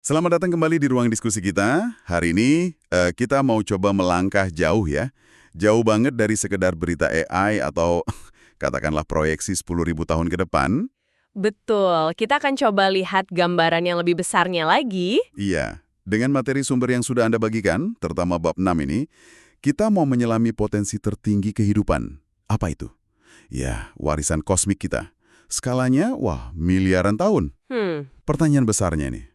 Selamat datang kembali di ruang diskusi kita. Hari ini kita mau coba melangkah jauh ya. Jauh banget dari sekedar berita AI atau katakanlah proyeksi 10.000 tahun ke depan. Betul, kita akan coba lihat gambaran yang lebih besarnya lagi. Iya, dengan materi sumber yang sudah Anda bagikan, terutama bab 6 ini, kita mau menyelami potensi tertinggi kehidupan. Apa itu? Ya, warisan kosmik kita. Skalanya, wah, miliaran tahun. Pertanyaan besarnya nih,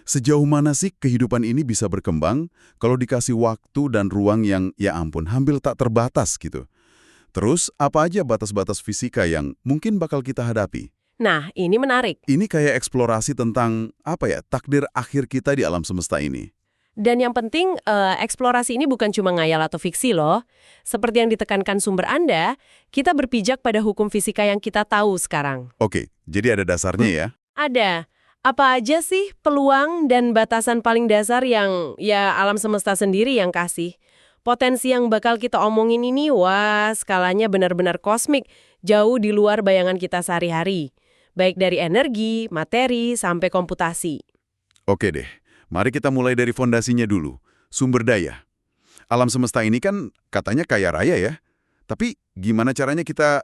sejauh mana sih kehidupan ini bisa berkembang kalau dikasih waktu dan ruang yang, ya ampun, hampir tak terbatas gitu? Terus, apa aja batas-batas fisika yang mungkin bakal kita hadapi? Nah, ini menarik. Ini kayak eksplorasi tentang, apa ya, takdir akhir kita di alam semesta ini. Dan yang penting, eksplorasi ini bukan cuma ngayal atau fiksi loh. Seperti yang ditekankan sumber Anda, kita berpijak pada hukum fisika yang kita tahu sekarang. Oke, jadi ada dasarnya ya. Ada. Apa aja sih peluang dan batasan paling dasar yang ya alam semesta sendiri yang kasih? Potensi yang bakal kita omongin ini, wah, skalanya benar-benar kosmik, jauh di luar bayangan kita sehari-hari. Baik dari energi, materi, sampai komputasi. Oke deh, mari kita mulai dari fondasinya dulu. Sumber daya. Alam semesta ini kan katanya kaya raya ya. Tapi gimana caranya kita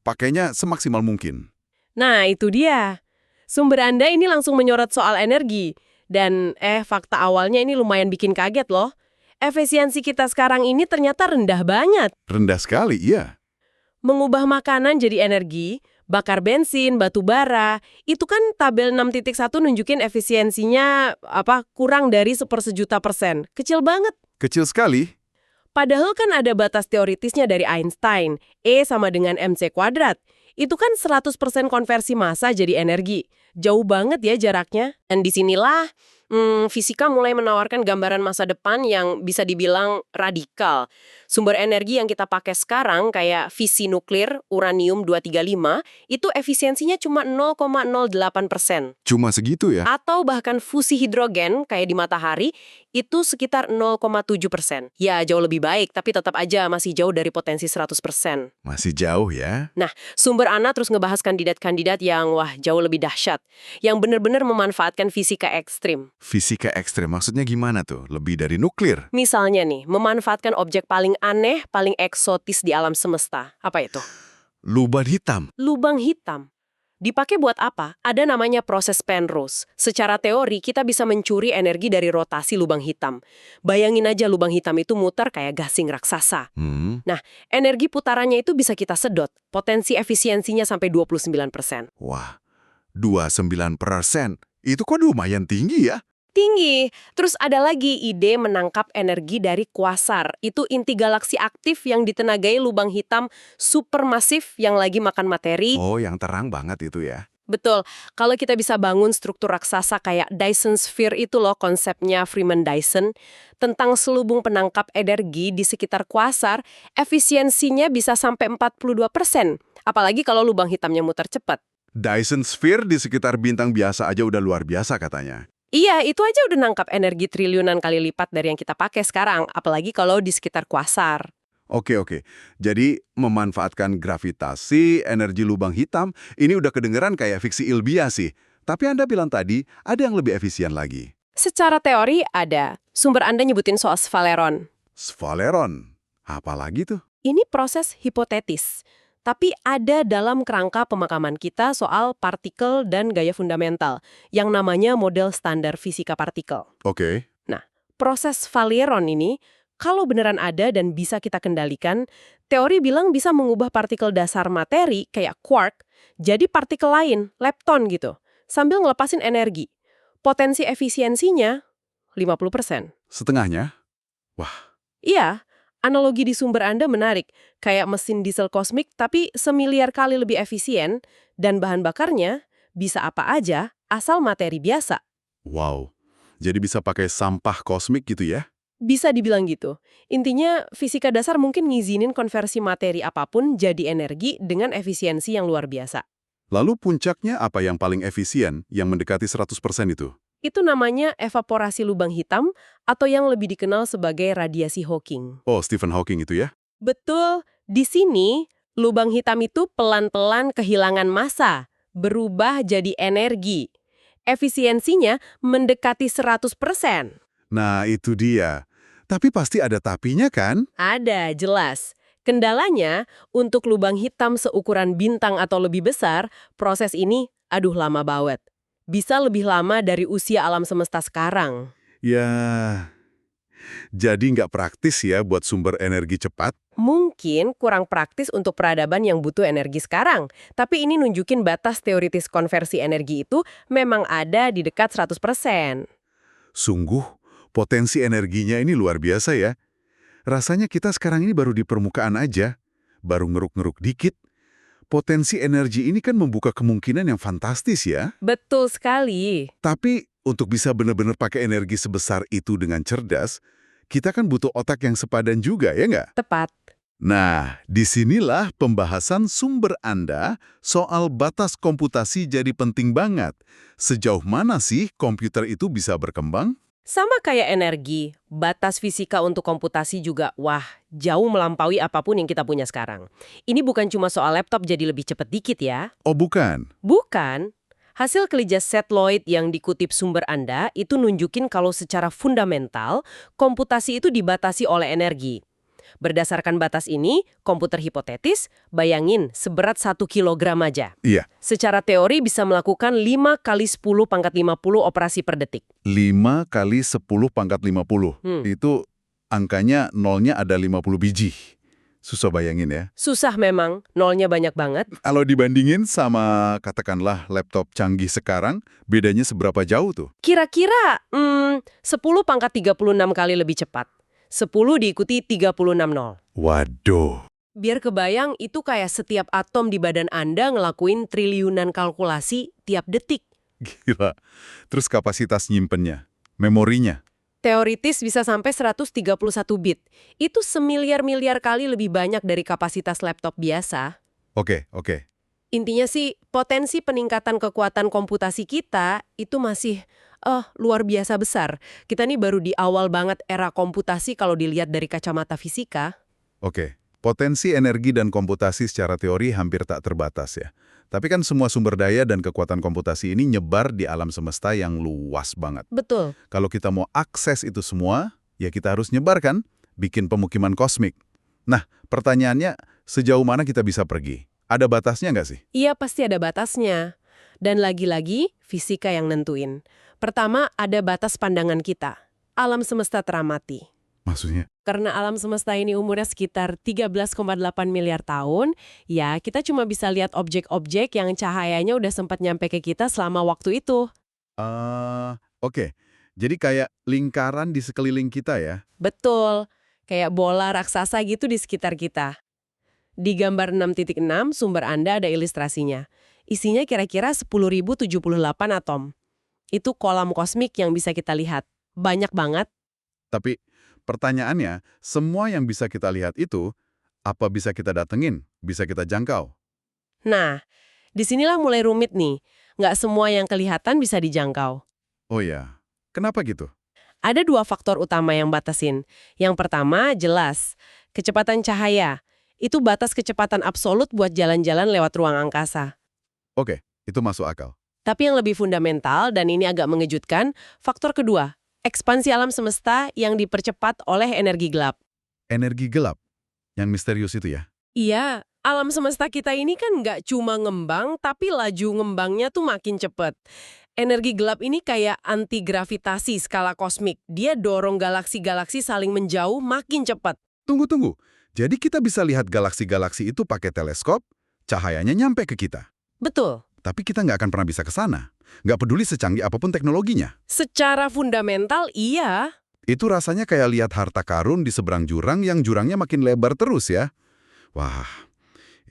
pakainya semaksimal mungkin? Nah, itu dia. Sumber Anda ini langsung menyorot soal energi. Dan fakta awalnya ini lumayan bikin kaget loh. Efisiensi kita sekarang ini ternyata rendah banget. Rendah sekali, iya. Mengubah makanan jadi energi, bakar bensin, batu bara, itu kan tabel 6.1 nunjukin efisiensinya kurang dari 1/1000.000%. Kecil banget. Kecil sekali. Padahal kan ada batas teoritisnya dari Einstein, E sama dengan mc kuadrat. Itu kan 100% konversi massa jadi energi. Jauh banget ya jaraknya. Dan disinilah fisika mulai menawarkan gambaran masa depan yang bisa dibilang radikal. Sumber energi yang kita pakai sekarang kayak fisi nuklir, uranium-235, itu efisiensinya cuma 0,08%. Cuma segitu ya? Atau bahkan fusi hidrogen kayak di matahari, itu sekitar 0,7%. Ya, jauh lebih baik, tapi tetap aja masih jauh dari potensi 100%. Masih jauh ya? Nah, sumber Ana terus ngebahas kandidat-kandidat yang jauh lebih dahsyat, yang benar-benar memanfaatkan fisika ekstrim. Fisika ekstrem maksudnya gimana tuh? Lebih dari nuklir? Misalnya nih, memanfaatkan objek paling aneh, paling eksotis di alam semesta. Apa itu? Lubang hitam? Lubang hitam. Dipakai buat apa? Ada namanya proses Penrose. Secara teori, kita bisa mencuri energi dari rotasi lubang hitam. Bayangin aja lubang hitam itu muter kayak gasing raksasa. Nah, energi putarannya itu bisa kita sedot. Potensi efisiensinya sampai 29%. Wah, 29%? Itu kok lumayan tinggi ya? Tinggi. Terus ada lagi ide menangkap energi dari kuasar. Itu inti galaksi aktif yang ditenagai lubang hitam supermasif yang lagi makan materi. Oh, yang terang banget itu ya? Betul. Kalau kita bisa bangun struktur raksasa kayak Dyson Sphere itu loh konsepnya Freeman Dyson, tentang selubung penangkap energi di sekitar kuasar, efisiensinya bisa sampai 42%. Apalagi kalau lubang hitamnya muter cepat. Dyson Sphere di sekitar bintang biasa aja udah luar biasa katanya. Iya, itu aja udah nangkap energi triliunan kali lipat dari yang kita pakai sekarang, apalagi kalau di sekitar kuasar. Oke. Jadi memanfaatkan gravitasi, energi lubang hitam, ini udah kedengeran kayak fiksi ilmiah sih. Tapi Anda bilang tadi, ada yang lebih efisien lagi. Secara teori ada. Sumber Anda nyebutin soal Sphaleron. Sphaleron. Apalagi tuh? Ini proses hipotetis. Tapi ada dalam kerangka pemakaman kita soal partikel dan gaya fundamental, yang namanya model standar fisika partikel. Oke. Nah, proses Sphaleron ini, kalau beneran ada dan bisa kita kendalikan, teori bilang bisa mengubah partikel dasar materi kayak quark jadi partikel lain, lepton gitu, sambil ngelepasin energi. Potensi efisiensinya 50%. Setengahnya? Wah, Iya, analogi di sumber Anda menarik, kayak mesin diesel kosmik tapi semiliar kali lebih efisien, dan bahan bakarnya bisa apa aja asal materi biasa. wow. Jadi bisa pakai sampah kosmik gitu ya? Bisa dibilang gitu. Intinya, fisika dasar mungkin ngizinin konversi materi apapun jadi energi dengan efisiensi yang luar biasa. Lalu puncaknya apa yang paling efisien, yang mendekati 100% itu? Itu namanya evaporasi lubang hitam atau yang lebih dikenal sebagai radiasi Hawking. Oh, Stephen Hawking itu ya? Betul, di sini lubang hitam itu pelan-pelan kehilangan massa, berubah jadi energi. Efisiensinya mendekati 100%. Nah, itu dia. Tapi pasti ada tapinya kan? Ada, jelas. Kendalanya, untuk lubang hitam seukuran bintang atau lebih besar, proses ini, aduh lama banget. Bisa lebih lama dari usia alam semesta sekarang. Ya, jadi nggak praktis ya buat sumber energi cepat? Mungkin kurang praktis untuk peradaban yang butuh energi sekarang. Tapi ini nunjukin batas teoritis konversi energi itu memang ada di dekat 100%. Sungguh, potensi energinya ini luar biasa ya. Rasanya kita sekarang ini baru di permukaan aja, baru ngeruk-ngeruk dikit. Potensi energi ini kan membuka kemungkinan yang fantastis ya. Betul sekali. Tapi untuk bisa benar-benar pakai energi sebesar itu dengan cerdas, kita kan butuh otak yang sepadan juga, ya nggak? Tepat. Nah, disinilah pembahasan sumber Anda soal batas komputasi jadi penting banget. Sejauh mana sih komputer itu bisa berkembang? Sama kayak energi, batas fisika untuk komputasi juga, wah, jauh melampaui apapun yang kita punya sekarang. Ini bukan cuma soal laptop jadi lebih cepat dikit ya. Oh bukan. Bukan. Hasil kelijas Seth Lloyd yang dikutip sumber Anda itu nunjukin kalau secara fundamental, komputasi itu dibatasi oleh energi. Berdasarkan batas ini, komputer hipotetis, bayangin seberat 1 kilogram aja. Iya, Secara teori bisa melakukan 5 kali 10 pangkat 50 operasi per detik. 5 kali 10 pangkat 50. Itu angkanya nolnya ada 50 biji. Susah bayangin ya. Susah memang, nolnya banyak banget. Kalau dibandingin sama katakanlah laptop canggih sekarang, bedanya seberapa jauh tuh? Kira-kira 10 pangkat 36 kali lebih cepat. 10 diikuti 36 nol. Waduh. Biar kebayang itu kayak setiap atom di badan Anda ngelakuin triliunan kalkulasi tiap detik. Gila. Terus kapasitas nyimpennya, memorinya. Teoritis bisa sampai 131 bit. Itu semiliar-miliar kali lebih banyak dari kapasitas laptop biasa. Oke. Intinya sih, potensi peningkatan kekuatan komputasi kita itu masih luar biasa besar. Kita nih baru di awal banget era komputasi kalau dilihat dari kacamata fisika. Oke. Potensi energi dan komputasi secara teori hampir tak terbatas ya. Tapi kan semua sumber daya dan kekuatan komputasi ini nyebar di alam semesta yang luas banget. Betul. Kalau kita mau akses itu semua, ya kita harus nyebarkan, bikin pemukiman kosmik. Nah, pertanyaannya, sejauh mana kita bisa pergi? Ada batasnya nggak sih? Iya, pasti ada batasnya. Dan lagi-lagi, fisika yang nentuin. Pertama, ada batas pandangan kita. Alam semesta teramati. Maksudnya? Karena alam semesta ini umurnya sekitar 13,8 miliar tahun, ya kita cuma bisa lihat objek-objek yang cahayanya udah sempat nyampe ke kita selama waktu itu. Oke. Jadi kayak lingkaran di sekeliling kita ya? Betul, kayak bola raksasa gitu di sekitar kita. Di gambar 6.6, sumber Anda ada ilustrasinya. Isinya kira-kira 10.078 atom. Itu kolam kosmik yang bisa kita lihat. Banyak banget. Tapi pertanyaannya, semua yang bisa kita lihat itu, apa bisa kita datengin? Bisa kita jangkau? Nah, disinilah mulai rumit nih. Nggak semua yang kelihatan bisa dijangkau. Oh ya, kenapa gitu? Ada dua faktor utama yang batasin. Yang pertama, jelas, kecepatan cahaya. Itu batas kecepatan absolut buat jalan-jalan lewat ruang angkasa. Oke, itu masuk akal. Tapi yang lebih fundamental, dan ini agak mengejutkan, faktor kedua, ekspansi alam semesta yang dipercepat oleh energi gelap. Energi gelap, yang misterius itu ya? Iya, alam semesta kita ini kan nggak cuma ngembang, tapi laju ngembangnya tuh makin cepet. Energi gelap ini kayak anti-gravitasi skala kosmik. Dia dorong galaksi-galaksi saling menjauh makin cepat. Tunggu. Jadi kita bisa lihat galaksi-galaksi itu pakai teleskop, cahayanya nyampe ke kita. Betul. Tapi kita nggak akan pernah bisa ke sana. Nggak peduli secanggih apapun teknologinya. Secara fundamental, iya. Itu rasanya kayak lihat harta karun di seberang jurang yang jurangnya makin lebar terus ya. Wah,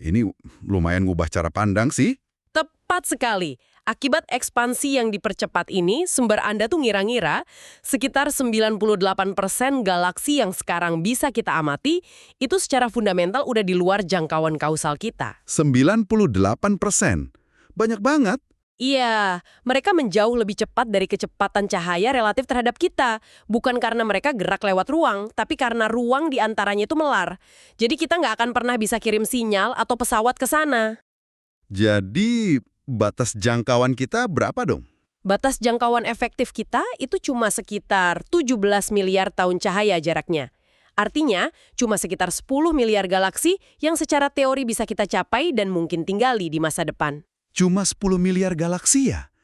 ini lumayan ngubah cara pandang sih. Tepat sekali. Akibat ekspansi yang dipercepat ini, sumber Anda tuh ngira-ngira sekitar 98% galaksi yang sekarang bisa kita amati, itu secara fundamental udah di luar jangkauan kausal kita. 98%. Banyak banget. Iya, mereka menjauh lebih cepat dari kecepatan cahaya relatif terhadap kita. Bukan karena mereka gerak lewat ruang, tapi karena ruang di antaranya itu melar. Jadi kita nggak akan pernah bisa kirim sinyal atau pesawat ke sana. Jadi batas jangkauan kita berapa dong? Batas jangkauan efektif kita itu cuma sekitar 17 miliar tahun cahaya jaraknya. Artinya, cuma sekitar 10 miliar galaksi yang secara teori bisa kita capai dan mungkin tinggali di masa depan. Cuma 10 miliar galaksi ya?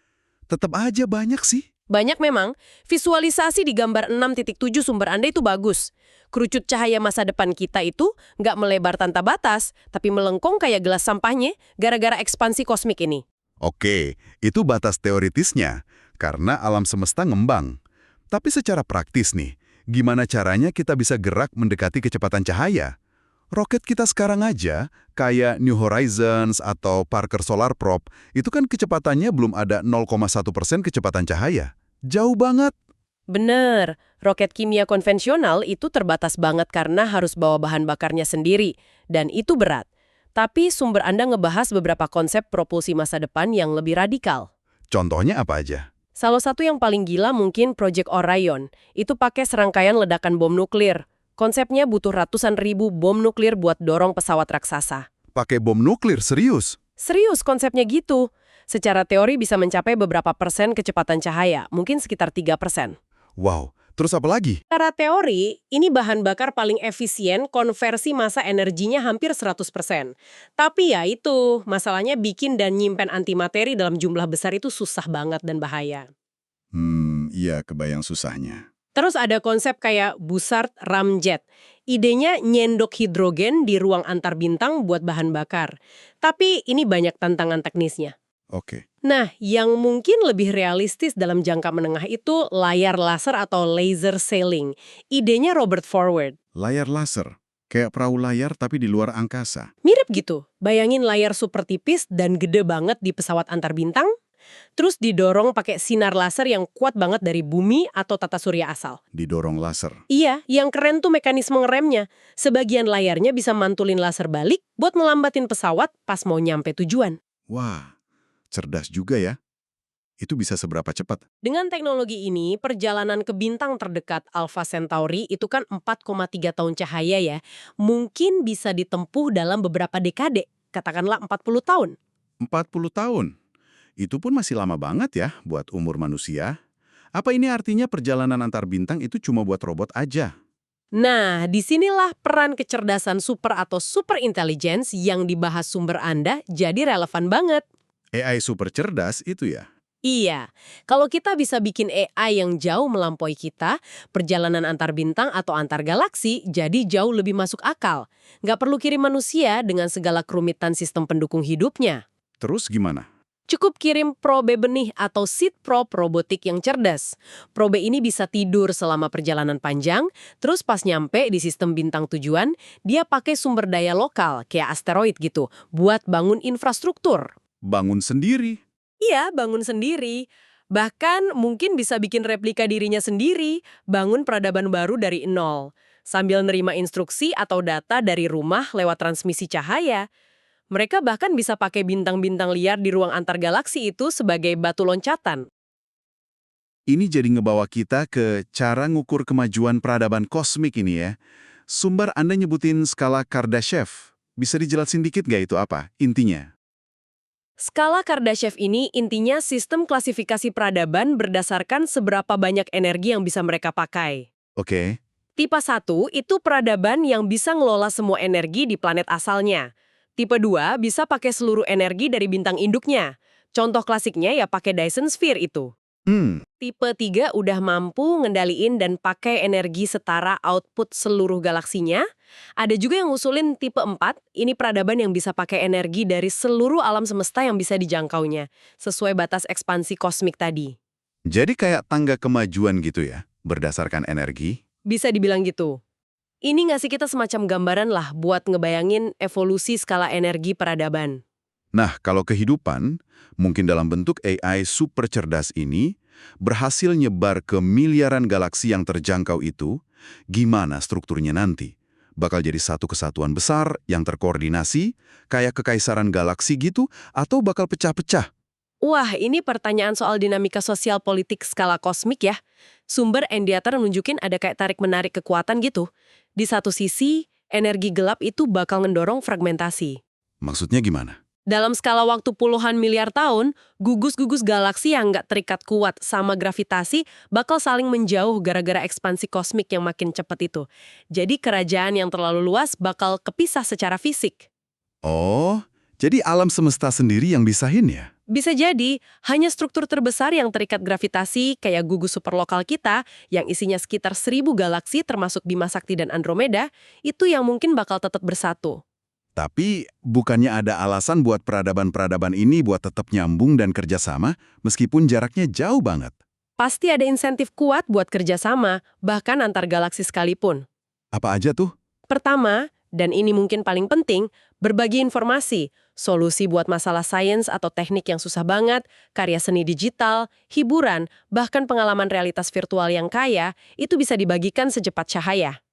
Tetap aja banyak sih. Banyak memang, visualisasi di gambar 6.7 sumber Anda itu bagus. Kerucut cahaya masa depan kita itu nggak melebar tanpa batas, tapi melengkung kayak gelas sampahnya gara-gara ekspansi kosmik ini. Oke, itu batas teoritisnya, karena alam semesta ngembang. Tapi secara praktis nih, gimana caranya kita bisa gerak mendekati kecepatan cahaya? Roket kita sekarang aja, kayak New Horizons atau Parker Solar Probe, itu kan kecepatannya belum ada 0,1% kecepatan cahaya. Jauh banget. Bener, roket kimia konvensional itu terbatas banget karena harus bawa bahan bakarnya sendiri, dan itu berat. Tapi sumber Anda ngebahas beberapa konsep propulsi masa depan yang lebih radikal. Contohnya apa aja? Salah satu yang paling gila mungkin Project Orion. Itu pakai serangkaian ledakan bom nuklir. Konsepnya butuh ratusan ribu bom nuklir buat dorong pesawat raksasa. Pakai bom nuklir, serius? Serius konsepnya gitu. Secara teori bisa mencapai beberapa persen kecepatan cahaya, mungkin sekitar 3%. Wow, terus apa lagi? Secara teori, ini bahan bakar paling efisien, konversi massa energinya hampir 100%. Tapi ya itu, masalahnya bikin dan nyimpen antimateri dalam jumlah besar itu susah banget dan bahaya. Iya, kebayang susahnya. Terus ada konsep kayak Bussard Ramjet. Idenya nyendok hidrogen di ruang antar bintang buat bahan bakar. Tapi ini banyak tantangan teknisnya. Oke. Nah, yang mungkin lebih realistis dalam jangka menengah itu layar laser atau laser sailing. Idenya Robert Forward. Layar laser. Kayak perahu layar tapi di luar angkasa. Mirip gitu. Bayangin layar super tipis dan gede banget di pesawat antar bintang, terus didorong pakai sinar laser yang kuat banget dari bumi atau tata surya asal. Didorong laser. Iya, yang keren tuh mekanisme ngeremnya. Sebagian layarnya bisa mantulin laser balik buat melambatin pesawat pas mau nyampe tujuan. Wah, cerdas juga ya. Itu bisa seberapa cepat? Dengan teknologi ini, perjalanan ke bintang terdekat Alpha Centauri itu kan 4,3 tahun cahaya ya. Mungkin bisa ditempuh dalam beberapa dekade, katakanlah 40 tahun. 40 tahun? Itu pun masih lama banget ya buat umur manusia. Apa ini artinya perjalanan antar bintang itu cuma buat robot aja? Nah, disinilah peran kecerdasan super atau super intelligence yang dibahas sumber Anda jadi relevan banget. AI super cerdas itu ya? Iya, kalau kita bisa bikin AI yang jauh melampaui kita, perjalanan antar bintang atau antar galaksi jadi jauh lebih masuk akal. Nggak perlu kirim manusia dengan segala kerumitan sistem pendukung hidupnya. Terus gimana? Cukup kirim probe benih atau seed probe robotik yang cerdas. Probe ini bisa tidur selama perjalanan panjang, terus pas nyampe di sistem bintang tujuan, dia pakai sumber daya lokal, kayak asteroid gitu, buat bangun infrastruktur. Bangun sendiri. Iya, bangun sendiri. Bahkan mungkin bisa bikin replika dirinya sendiri, bangun peradaban baru dari nol. Sambil nerima instruksi atau data dari rumah lewat transmisi cahaya. Mereka bahkan bisa pakai bintang-bintang liar di ruang antar galaksi itu sebagai batu loncatan. Ini jadi ngebawa kita ke cara ngukur kemajuan peradaban kosmik ini ya. Sumber Anda nyebutin skala Kardashev. Bisa dijelasin dikit nggak itu apa intinya? Skala Kardashev ini intinya sistem klasifikasi peradaban berdasarkan seberapa banyak energi yang bisa mereka pakai. Oke. Tipe 1 itu peradaban yang bisa ngelola semua energi di planet asalnya. Tipe 2 bisa pakai seluruh energi dari bintang induknya. Contoh klasiknya ya pakai Dyson Sphere itu. Tipe 3 udah mampu ngendaliin dan pakai energi setara output seluruh galaksinya. Ada juga yang ngusulin tipe 4, ini peradaban yang bisa pakai energi dari seluruh alam semesta yang bisa dijangkaunya, sesuai batas ekspansi kosmik tadi. Jadi kayak tangga kemajuan gitu ya, berdasarkan energi? Bisa dibilang gitu. Ini ngasih kita semacam gambaran lah buat ngebayangin evolusi skala energi peradaban. Nah, kalau kehidupan, mungkin dalam bentuk AI super cerdas ini, berhasil nyebar ke miliaran galaksi yang terjangkau itu, gimana strukturnya nanti? Bakal jadi satu kesatuan besar yang terkoordinasi, kayak kekaisaran galaksi gitu, atau bakal pecah-pecah? Wah, ini pertanyaan soal dinamika sosial politik skala kosmik ya. Sumber Endiatar nunjukin ada kayak tarik-menarik kekuatan gitu. Di satu sisi, energi gelap itu bakal ngedorong fragmentasi. Maksudnya gimana? Dalam skala waktu puluhan miliar tahun, gugus-gugus galaksi yang nggak terikat kuat sama gravitasi bakal saling menjauh gara-gara ekspansi kosmik yang makin cepat itu. Jadi kerajaan yang terlalu luas bakal kepisah secara fisik. Oh, jadi alam semesta sendiri yang bisahin ya? Bisa jadi, hanya struktur terbesar yang terikat gravitasi kayak gugus superlokal kita, yang isinya sekitar 1000 galaksi termasuk Bima Sakti dan Andromeda, itu yang mungkin bakal tetap bersatu. Tapi bukannya ada alasan buat peradaban-peradaban ini buat tetap nyambung dan kerjasama meskipun jaraknya jauh banget? Pasti ada insentif kuat buat kerjasama, bahkan antar galaksi sekalipun. Apa aja tuh? Pertama, dan ini mungkin paling penting, berbagi informasi, solusi buat masalah sains atau teknik yang susah banget, karya seni digital, hiburan, bahkan pengalaman realitas virtual yang kaya, itu bisa dibagikan secepat cahaya.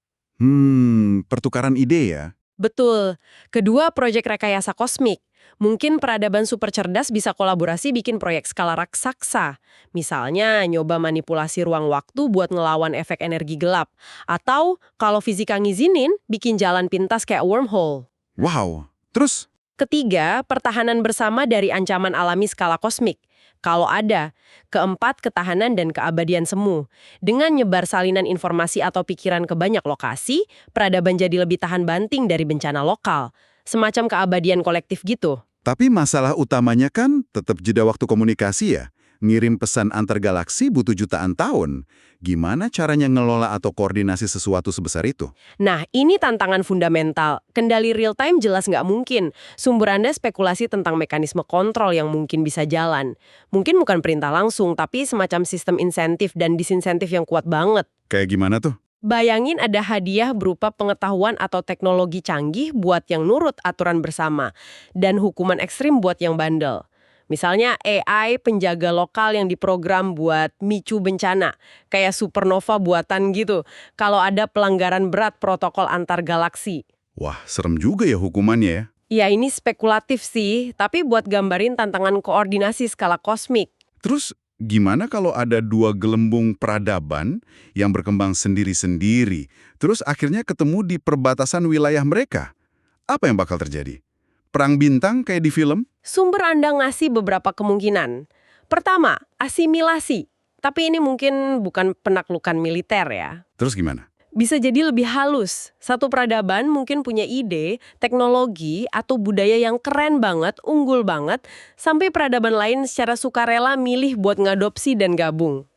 Pertukaran ide ya? Betul. Kedua, proyek rekayasa kosmik. Mungkin peradaban super cerdas bisa kolaborasi bikin proyek skala raksasa. Misalnya, nyoba manipulasi ruang waktu buat ngelawan efek energi gelap. Atau, kalau fisika ngizinin, bikin jalan pintas kayak wormhole. Wow. Terus? Ketiga, pertahanan bersama dari ancaman alami skala kosmik. Kalau ada. Keempat, ketahanan dan keabadian semu. Dengan nyebar salinan informasi atau pikiran ke banyak lokasi, peradaban jadi lebih tahan banting dari bencana lokal. Semacam keabadian kolektif gitu. Tapi masalah utamanya kan tetap jeda waktu komunikasi ya. Ngirim pesan antar galaksi butuh jutaan tahun. Gimana caranya ngelola atau koordinasi sesuatu sebesar itu? Nah, ini tantangan fundamental. Kendali real-time jelas nggak mungkin. Sumber Anda spekulasi tentang mekanisme kontrol yang mungkin bisa jalan. Mungkin bukan perintah langsung, tapi semacam sistem insentif dan disinsentif yang kuat banget. Kayak gimana tuh? Bayangin ada hadiah berupa pengetahuan atau teknologi canggih buat yang nurut aturan bersama, dan hukuman ekstrim buat yang bandel. Misalnya AI penjaga lokal yang diprogram buat micu bencana, kayak supernova buatan gitu, kalau ada pelanggaran berat protokol antar galaksi. Wah, serem juga ya hukumannya ya. Ya ini spekulatif sih, tapi buat gambarin tantangan koordinasi skala kosmik. Terus gimana kalau ada dua gelembung peradaban yang berkembang sendiri-sendiri, terus akhirnya ketemu di perbatasan wilayah mereka? Apa yang bakal terjadi? Perang bintang kayak di film? Sumber Anda ngasih beberapa kemungkinan. Pertama, asimilasi. Tapi ini mungkin bukan penaklukan militer ya. Terus gimana? Bisa jadi lebih halus. Satu peradaban mungkin punya ide, teknologi, atau budaya yang keren banget, unggul banget, sampai peradaban lain secara sukarela milih buat ngadopsi dan gabung.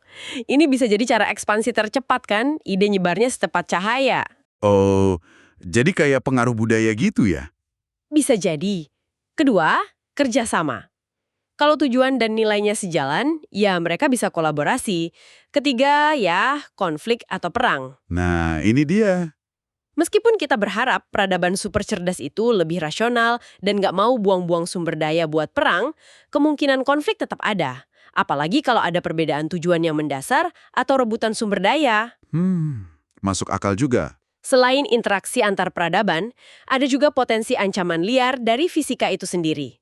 Ini bisa jadi cara ekspansi tercepat kan? Ide nyebarnya secepat cahaya. Oh, jadi kayak pengaruh budaya gitu ya? Bisa jadi. Kedua, kerjasama. Kalau tujuan dan nilainya sejalan, ya mereka bisa kolaborasi. Ketiga, ya konflik atau perang. Nah, ini dia. Meskipun kita berharap peradaban super cerdas itu lebih rasional dan nggak mau buang-buang sumber daya buat perang, kemungkinan konflik tetap ada. Apalagi kalau ada perbedaan tujuan yang mendasar atau rebutan sumber daya. Masuk akal juga. Selain interaksi antar peradaban, ada juga potensi ancaman liar dari fisika itu sendiri.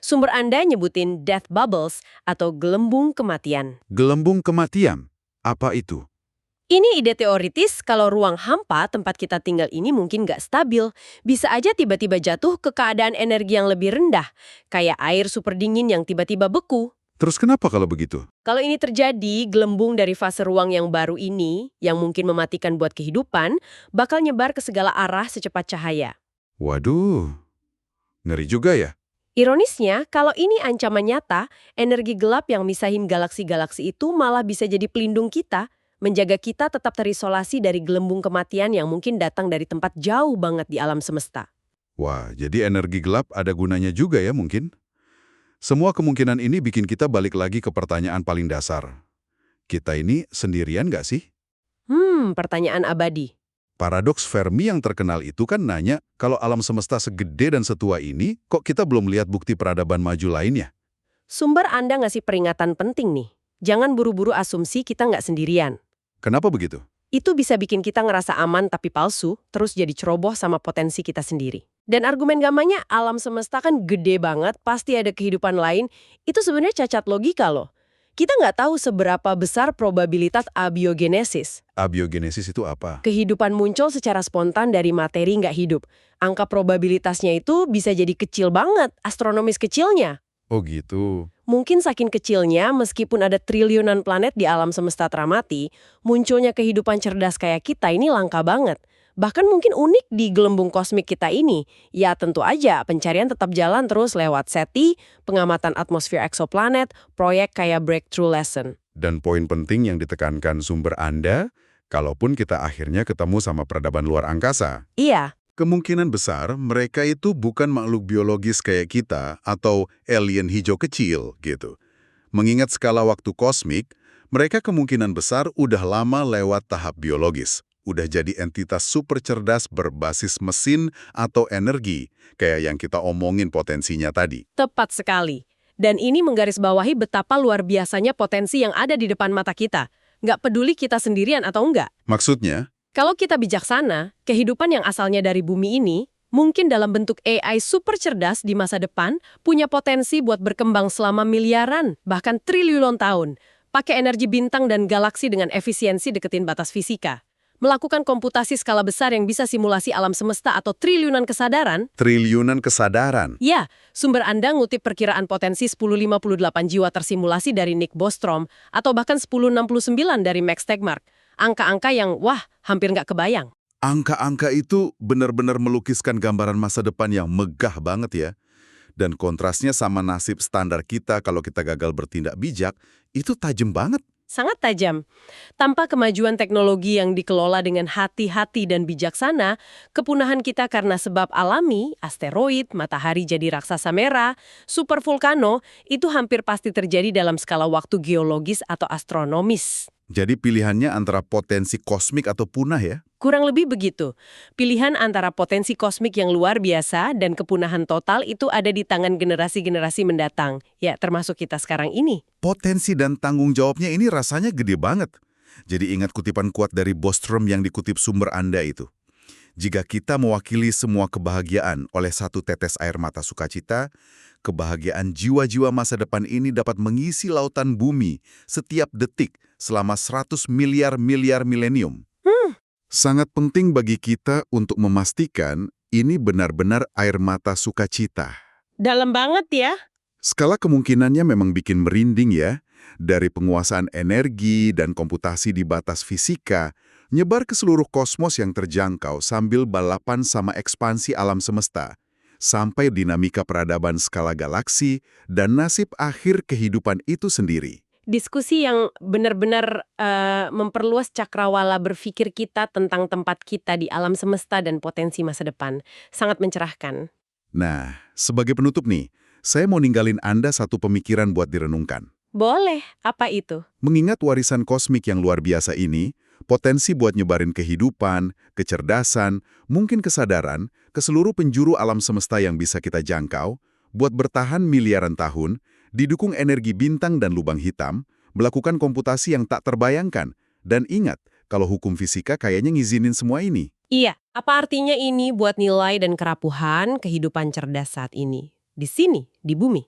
Sumber Anda nyebutin death bubbles atau gelembung kematian. Gelembung kematian. Apa itu? Ini ide teoritis kalau ruang hampa tempat kita tinggal ini mungkin nggak stabil. Bisa aja tiba-tiba jatuh ke keadaan energi yang lebih rendah, kayak air super dingin yang tiba-tiba beku. Terus kenapa kalau begitu? Kalau ini terjadi, gelembung dari fase ruang yang baru ini, yang mungkin mematikan buat kehidupan, bakal nyebar ke segala arah secepat cahaya. Waduh, ngeri juga ya. Ironisnya, kalau ini ancaman nyata, energi gelap yang misahin galaksi-galaksi itu malah bisa jadi pelindung kita, menjaga kita tetap terisolasi dari gelembung kematian yang mungkin datang dari tempat jauh banget di alam semesta. Wah, jadi energi gelap ada gunanya juga ya mungkin? Semua kemungkinan ini bikin kita balik lagi ke pertanyaan paling dasar. Kita ini sendirian nggak sih? Pertanyaan abadi. Paradoks Fermi yang terkenal itu kan nanya, kalau alam semesta segede dan setua ini, kok kita belum lihat bukti peradaban maju lainnya? Sumber Anda ngasih peringatan penting nih. Jangan buru-buru asumsi kita nggak sendirian. Kenapa begitu? Itu bisa bikin kita ngerasa aman tapi palsu, terus jadi ceroboh sama potensi kita sendiri. Dan argumen gampangnya, alam semesta kan gede banget, pasti ada kehidupan lain, itu sebenarnya cacat logika loh. Kita nggak tahu seberapa besar probabilitas abiogenesis. Abiogenesis itu apa? Kehidupan muncul secara spontan dari materi nggak hidup. Angka probabilitasnya itu bisa jadi kecil banget, astronomis kecilnya. Oh gitu. Mungkin saking kecilnya, meskipun ada triliunan planet di alam semesta teramati, munculnya kehidupan cerdas kayak kita ini langka banget. Bahkan mungkin unik di gelembung kosmik kita ini. Ya tentu aja, pencarian tetap jalan terus lewat SETI, pengamatan atmosfer eksoplanet, proyek kayak Breakthrough Lesson. Dan poin penting yang ditekankan sumber Anda, kalaupun kita akhirnya ketemu sama peradaban luar angkasa. Iya, Kemungkinan besar mereka itu bukan makhluk biologis kayak kita atau alien hijau kecil gitu. Mengingat skala waktu kosmik, mereka kemungkinan besar udah lama lewat tahap biologis. Udah jadi entitas super cerdas berbasis mesin atau energi, kayak yang kita omongin potensinya tadi. tepat sekali. Dan ini menggarisbawahi betapa luar biasanya potensi yang ada di depan mata kita. Nggak peduli kita sendirian atau enggak. Maksudnya, Kalau kita bijaksana, kehidupan yang asalnya dari bumi ini, mungkin dalam bentuk AI super cerdas di masa depan, punya potensi buat berkembang selama miliaran, bahkan triliunan tahun, pakai energi bintang dan galaksi dengan efisiensi deketin batas fisika. Melakukan komputasi skala besar yang bisa simulasi alam semesta atau triliunan kesadaran. triliunan kesadaran. Ya, sumber Anda ngutip perkiraan potensi 1058 jiwa tersimulasi dari Nick Bostrom, atau bahkan 1069 dari Max Tegmark. Angka-angka yang, wah, hampir nggak kebayang. Angka-angka itu benar-benar melukiskan gambaran masa depan yang megah banget ya. Dan kontrasnya sama nasib standar kita kalau kita gagal bertindak bijak, itu tajam banget. Sangat tajam. Tanpa kemajuan teknologi yang dikelola dengan hati-hati dan bijaksana, kepunahan kita karena sebab alami, asteroid, matahari jadi raksasa merah, supervulkano, itu hampir pasti terjadi dalam skala waktu geologis atau astronomis. Jadi pilihannya antara potensi kosmik atau punah ya? Kurang lebih begitu. Pilihan antara potensi kosmik yang luar biasa dan kepunahan total itu ada di tangan generasi-generasi mendatang. Ya, termasuk kita sekarang ini. Potensi dan tanggung jawabnya ini rasanya gede banget. Jadi ingat kutipan kuat dari Bostrom yang dikutip sumber Anda itu. Jika kita mewakili semua kebahagiaan oleh satu tetes air mata sukacita, kebahagiaan jiwa-jiwa masa depan ini dapat mengisi lautan bumi setiap detik selama 100 miliar milenium. Sangat penting bagi kita untuk memastikan ini benar-benar air mata sukacita. Dalam banget ya. Skala kemungkinannya memang bikin merinding ya. Dari penguasaan energi dan komputasi di batas fisika, nyebar ke seluruh kosmos yang terjangkau sambil balapan sama ekspansi alam semesta, sampai dinamika peradaban skala galaksi dan nasib akhir kehidupan itu sendiri. Diskusi yang benar-benar memperluas cakrawala berpikir kita tentang tempat kita di alam semesta dan potensi masa depan. Sangat mencerahkan. Nah, sebagai penutup nih, saya mau ninggalin Anda satu pemikiran buat direnungkan. Boleh, apa itu? Mengingat warisan kosmik yang luar biasa ini, potensi buat nyebarin kehidupan, kecerdasan, mungkin kesadaran ke seluruh penjuru alam semesta yang bisa kita jangkau, buat bertahan miliaran tahun, didukung energi bintang dan lubang hitam, melakukan komputasi yang tak terbayangkan, dan ingat kalau hukum fisika kayaknya ngizinin semua ini. Iya, apa artinya ini buat nilai dan kerapuhan kehidupan cerdas saat ini? Di sini, di bumi.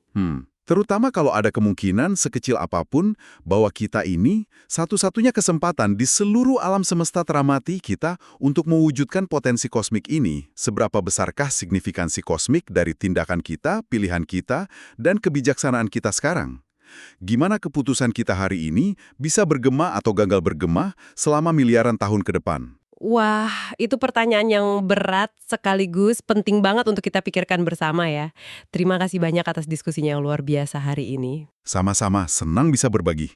Terutama kalau ada kemungkinan sekecil apapun bahwa kita ini satu-satunya kesempatan di seluruh alam semesta teramati kita untuk mewujudkan potensi kosmik ini. Seberapa besarkah signifikansi kosmik dari tindakan kita, pilihan kita, dan kebijaksanaan kita sekarang? Gimana keputusan kita hari ini bisa bergema atau gagal bergema selama miliaran tahun ke depan? Wah, itu pertanyaan yang berat sekaligus penting banget untuk kita pikirkan bersama ya. Terima kasih banyak atas diskusinya yang luar biasa hari ini. Sama-sama senang bisa berbagi.